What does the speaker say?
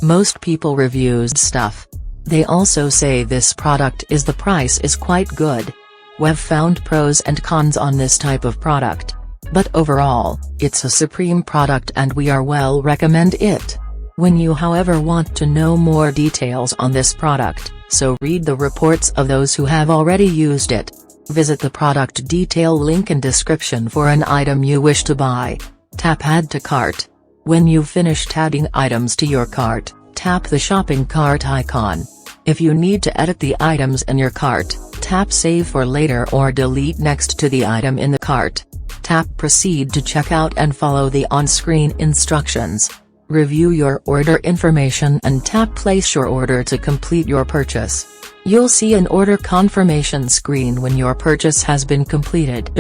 Most people reviews stuff. They also say this product is the price is quite good. We've found pros and cons on this type of product. But overall, it's a supreme product and we are well recommend it. When you however want to know more details on this product, so read the reports of those who have already used it. Visit the product detail link in description for an item you wish to buy. Tap Add to Cart. When you've finished adding items to your cart, tap the shopping cart icon. If you need to edit the items in your cart, tap Save for later or delete next to the item in the cart. Tap Proceed to checkout and follow the on-screen instructions. Review your order information and tap Place your order to complete your purchase. You'll see an order confirmation screen when your purchase has been completed.